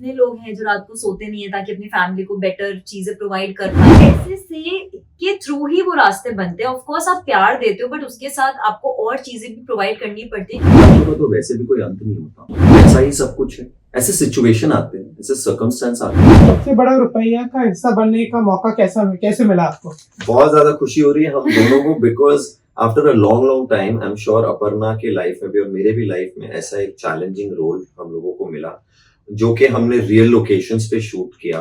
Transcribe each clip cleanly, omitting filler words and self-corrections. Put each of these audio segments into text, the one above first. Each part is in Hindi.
कितने लोग हैं जो रात को सोते नहीं है ताकि अपनी फैमिली को बेटर चीजें प्रोवाइड कर पाए। ऐसे से के थ्रू ही वो रास्ते बनते हैं। ऑफ कोर्स आप प्यार देते हो बट उसके साथ आपको और चीजें भी प्रोवाइड करनी पड़ती है। बच्चों का तो वैसे भी कोई अंत नहीं होता, ऐसा ही सब कुछ है। ऐसे सिचुएशन आते हैं, ऐसे सर्कमस्टेंस आते हैं। सबसे बड़ा रुपया का हिस्सा बनने का मौका कैसे मिला आपको? बहुत ज्यादा खुशी हो रही है हम दोनों को, because after a long time I am sure Aparna के लाइफ में भी और मेरे भी लाइफ में ऐसा एक चैलेंजिंग रोल हम लोगों को मिला जो कि हमने रियल लोकेशंस पे शूट किया।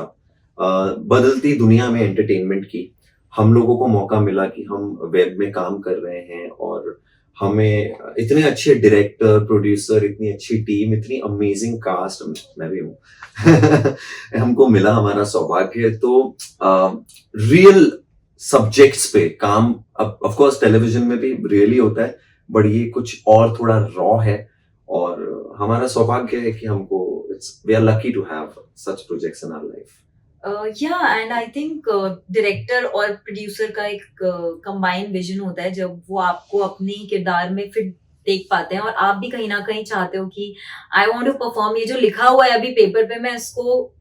बदलती दुनिया में एंटरटेनमेंट की हम लोगों को मौका मिला कि हम वेब में काम कर रहे हैं और हमें इतने अच्छे डायरेक्टर, प्रोड्यूसर, इतनी अच्छी टीम, इतनी अमेजिंग कास्ट, मैं भी हूँ हमको मिला, हमारा सौभाग्य। तो रियल सब्जेक्ट्स पे काम, अब ऑफ कोर्स टेलीविजन में भी रियली होता है बट ये कुछ और थोड़ा रॉ है और हमारा सौभाग्य है कि हमको we are lucky to have such projects in our life. And I think director और प्रोड्यूसर का एक कंबाइंड विजन होता है जब वो आपको अपने किरदार में फिट देख पाते हैं और आप भी कहीं ना कहीं चाहते हो कि आई वांट टू परफॉर्म, ये जो लिखा हुआ है अभी पेपर पे मैं इसको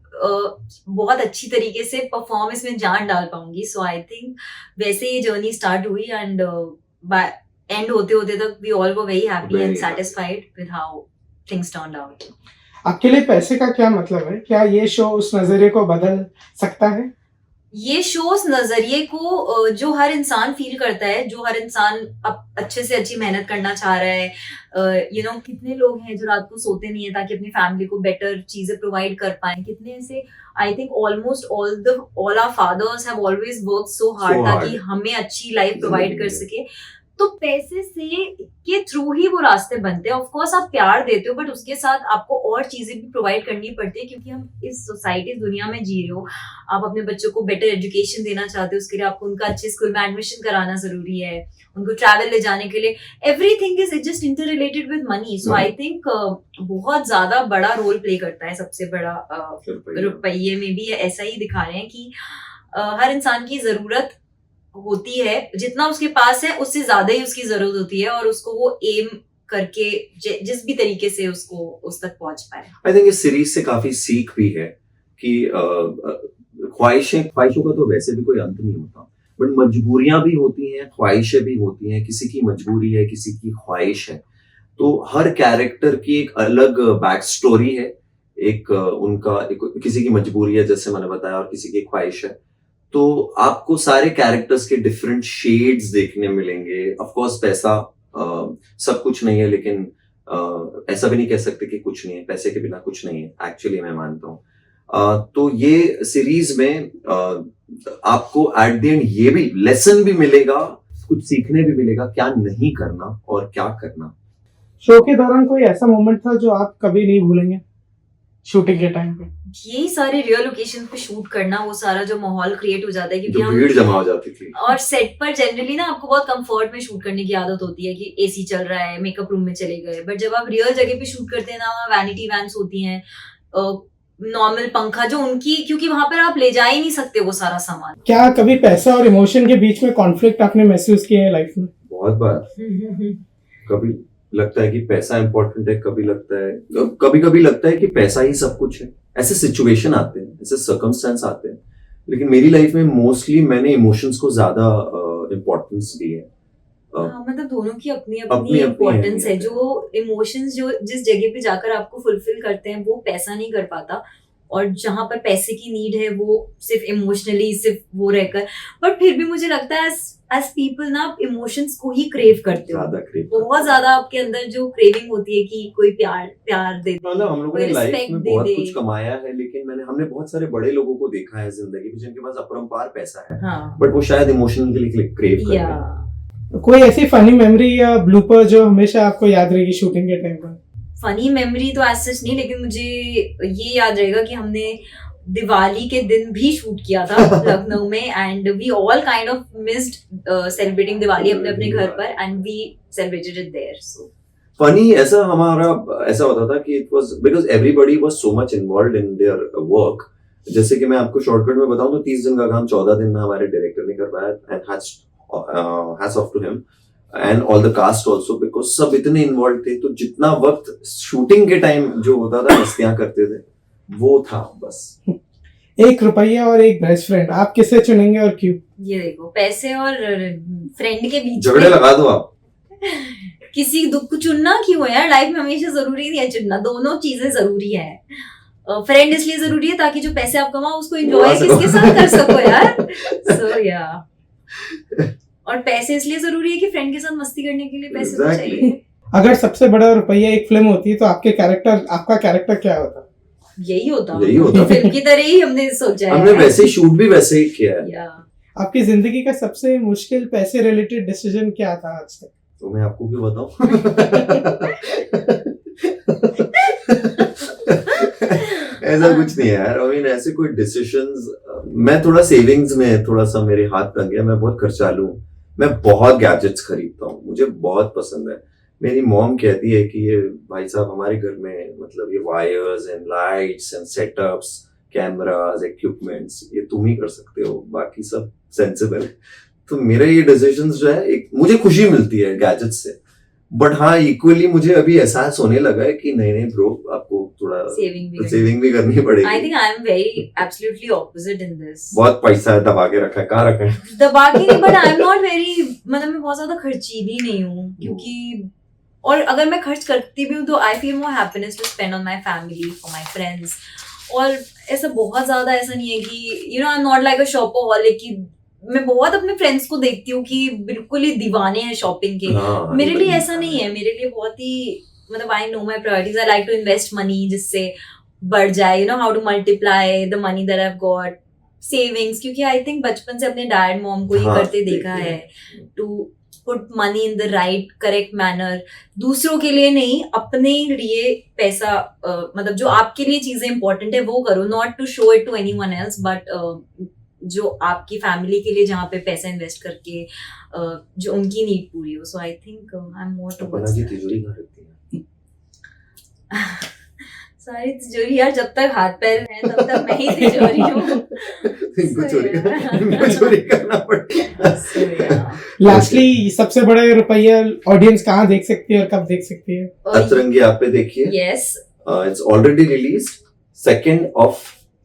बहुत अच्छी तरीके से परफॉर्म इसमें जान डाल पाऊंगी। सो आई थिंक वैसे ये जर्नी स्टार्ट हुई एंड एंड होते होते तक we all were very happy and satisfied with how things turned out. आपके लिए पैसे का क्या मतलब है? क्या ये शो उस नजरिए को बदल सकता है? ये शो उस नजरिए को जो हर इंसान फील करता है, जो हर इंसान अच्छे से अच्छी मेहनत करना चाह रहा है, कितने लोग हैं जो रात को सोते नहीं है ताकि अपनी फैमिली को बेटर चीजें प्रोवाइड कर पाए, कितने ऐसे I think almost all our fathers have always work so hard ताकि हमें अच्छी लाइफ प्रोवाइड कर सके। तो पैसे से के थ्रू ही वो रास्ते बनते हैं। ऑफ कोर्स आप प्यार देते हो बट उसके साथ आपको और चीजें भी प्रोवाइड करनी पड़ती है क्योंकि हम इस सोसाइटी, इस दुनिया में जी रहे हो। आप अपने बच्चों को बेटर एजुकेशन देना चाहते हो, उसके लिए आपको उनका अच्छे स्कूल में एडमिशन कराना जरूरी है, उनको ट्रैवल ले जाने के लिए, everything is just inter related with money. So I think बहुत ज्यादा बड़ा रोल प्ले करता है। सबसे बड़ा रुपये में भी ऐसा ही दिखा रहे हैं कि हर इंसान की जरूरत होती है, जितना उसके पास है उससे ज्यादा ही उसकी जरूरत होती है और उसको वो एम करके जिस भी तरीके से उसको उस तक पहुंच पाए। आई थिंक इस सीरीज से काफी सीख भी है कि ख्वाहिशों का तो वैसे भी कोई अंत नहीं होता बट मजबूरियां भी होती हैं, ख्वाहिशें भी होती हैं। किसी की मजबूरी है, किसी की ख्वाहिश है, तो हर कैरेक्टर की एक अलग बैक स्टोरी है। किसी की मजबूरी है जैसे मैंने बताया और किसी की ख्वाहिश है। तो आपको सारे कैरेक्टर्स के डिफरेंट शेड्स देखने मिलेंगे। ऑफ कोर्स पैसा सब कुछ नहीं है लेकिन ऐसा भी नहीं कह सकते कि कुछ नहीं है, पैसे के बिना कुछ नहीं है, एक्चुअली मैं मानता हूँ। तो ये सीरीज में आपको एट द एंड ये भी लेसन भी मिलेगा, कुछ सीखने भी मिलेगा, क्या नहीं करना और क्या करना। शो के दौरान कोई ऐसा मोमेंट था जो आप कभी नहीं भूलेंगे शूटिंग के टाइम पे? यही सारे रियल लोकेशन पे शूट करना, वो सारा जो माहौल क्रिएट हो जाता है क्योंकि हम भीड़ जमा हो जाती थी और सेट पर जनरली ना आपको बहुत कंफर्ट में शूट करने की आदत होती है कि एसी चल रहा है, मेकअप रूम में चले गए। बट जब आप रियल जगह पे शूट करते हैं ना, वहाँ वैनिटी वैन्स होती हैं, नॉर्मल पंखा जो उनकी, क्योंकि वहां पर आप ले जा ही नहीं सकते वो सारा सामान। क्या कभी पैसा और इमोशन के बीच में कॉन्फ्लिक्ट आपने महसूस किया है लाइफ में? बहुत बार कभी लगता है कि पैसा इंपॉर्टेंट है, कभी लगता है कि पैसा ही सब कुछ है। ऐसे सिचुएशन आते हैं, ऐसे सर्कमस्टेंस आते हैं, लेकिन मेरी लाइफ में मोस्टली मैंने इमोशंस को ज्यादा इम्पोर्टेंस दी है। मतलब दोनों की अपनी अपनी इम्पोर्टेंस है। जो इमोशंस जो जिस जगह पे जाकर आपको फुलफिल करते हैं वो पैसा नहीं कर पाता, और जहां पर पैसे की नीड है वो सिर्फ इमोशनली सिर्फ वो रहकर। बट फिर भी मुझे लगता है एज पीपल ना आप इमोशंस को ही क्रेव करते हो, बहुत ज्यादा आपके अंदर जो क्रेविंग होती है कि कोई प्यार दे दे। मतलब हम लोगों ने लाइफ में बहुत कुछ कमाया है लेकिन हमने बहुत सारे बड़े लोगों को देखा है जिंदगी में जिनके पास अपरंपार पैसा है, बट वो शायद इमोशन के लिए क्रेव कर रहे हैं। कोई ऐसी फनी मेमोरी या ब्लूपर जो हमेशा आपको याद रहेगी शूटिंग के टाइम पर? फनी मेमोरी तो ऐसा नहीं, लेकिन मुझे ये याद रहेगा कि हमने दिवाली के दिन भी शूट किया था लखनऊ में and we all kind of missed celebrating Diwali अपने अपने घर पर and we celebrated it there. So funny ऐसा होता था कि it was because everybody was so much involved in their work. जैसे कि मैं आपको शॉर्टकट में बताऊं तो 30 दिन का काम 14 दिन में हमारे डायरेक्टर ने कर पाया and hats off to him and all the cast also, because सब इतने इन्वॉल्व थे। तो जितना वक्त शूटिंग के टाइम जो होता था मस्तियां करते थे वो था बस। एक रुपया और एक बेस्ट फ्रेंड, आप किसे चुनेंगे और क्यों? ये देखो, पैसे और फ्रेंड के बीच झगड़े में लगा दो आप। किसी दुख को चुनना क्यों है यार, लाइफ में हमेशा जरूरी नहीं है चुनना, दोनों चीजें जरूरी है। फ्रेंड इसलिए जरूरी है ताकि जो पैसे आप कमाओ उसको एंजॉय किसके साथ कर सको यार। सो या और पैसे इसलिए जरूरी है कि फ्रेंड के साथ मस्ती करने के लिए पैसे तो Exactly. चाहिए। अगर सबसे बड़ा रुपया एक फिल्म होती तो आपका कैरेक्टर क्या होता? यही होता, यही होता। फिल्म की तरह ही हमने सोचा हमने है। वैसे शूट भी वैसे ही किया है। या आपकी जिंदगी का सबसे मुश्किल पैसे रिलेटेड डिसीजन क्या था आज तक? तो मैं आपको क्यों बताऊं? ऐसा कुछ नहीं है यार। I mean, ऐसे कोई डिसीजंस, मैं थोड़ा सेविंग्स में थोड़ा सा मेरे हाथ तंग गया, मैं बहुत खर्चालू हूँ, मैं बहुत गैजेट्स खरीदता हूँ, मुझे बहुत पसंद है। मेरी मॉम कहती है कि ये भाई साहब हमारे घर में मतलब ये wires and lights and setups, cameras, equipments ये तुम ही कर सकते हो, बाकी सब सेंसिबल है। तो मेरे ये डिसीजंस जो है, एक मुझे खुशी मिलती है गैजेट्स से, बट हाँ इक्वली मुझे अभी एहसास होने लगा है कि नहीं ब्रो, आपको थोड़ा सेविंग भी करनी पड़ेगी। आई think I am very absolutely opposite in this. बहुत पैसा है, दबा के रखा है, कहाँ रखा है? दबा के नहीं, but I am not very, मतलब मैं बहुत ज्यादा खर्चीली नहीं हूँ, क्योंकि और अगर मैं खर्च करती भी हूँ तो I feel more happiness to spend on my family, for my friends. और ऐसा बहुत ज्यादा ऐसा नहीं है कि you know I am not like a shopaholic कि मैं बहुत अपने फ्रेंड्स को देखती हूँ कि बिल्कुल ही दीवाने हैं शॉपिंग के। हाँ, मेरे लिए ऐसा नहीं है, मेरे लिए बहुत ही मतलब I know my priorities, I like to invest money जिससे बढ़ जाए, you know how to multiply the money that I have got, savings, क्योंकि आई थिंक बचपन से अपने डैड मॉम को ही हाँ, करते देखा है, to put money in the right correct manner, दूसरों के लिए नहीं अपने लिए पैसा, मतलब जो आपके लिए चीजें इंपॉर्टेंट है वो करो, not to show it to anyone else, but जो आपकी फैमिली के लिए जहाँ पे पैसा इन्वेस्ट करके जो उनकी नीड पूरी हो। So I think I am more towards जी तिजोरी कहाँ रखती है? सारी तिजोरी यार, जब तक हाथ पैर हैं तब तक मैं ही तिजोरी हूँ। इनको चोरी करना पड़ेगा। लास्टली सबसे बड़ा रुपया ऑडियंस कहाँ देख सकती है और कब देख सकती है? अतरंगी आप पे देखिए। Yes, it's already released 2nd of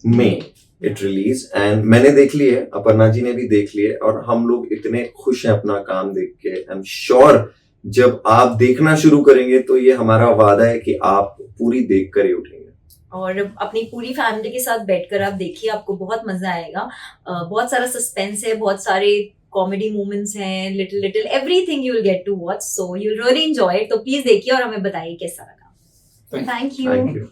May it release, and मैंने देख ली है, अपर्णा जी ने भी देख ली है, और हम लोग इतने खुश हैं अपना काम देख के। आई एम श्योर जब आप देखना शुरू करेंगे तो ये हमारा वादा है कि आप पूरी देख कर ही उठेंगे। और अपनी पूरी फैमिली के साथ बैठकर आप देखिए, आपको बहुत मजा आएगा। बहुत सारा सस्पेंस है, बहुत सारे कॉमेडी मोमेंट्स हैं, little everything you will get to watch, so you will really enjoy it. तो प्लीज देखिए और हमें बताइए कैसा लगा। Thank you.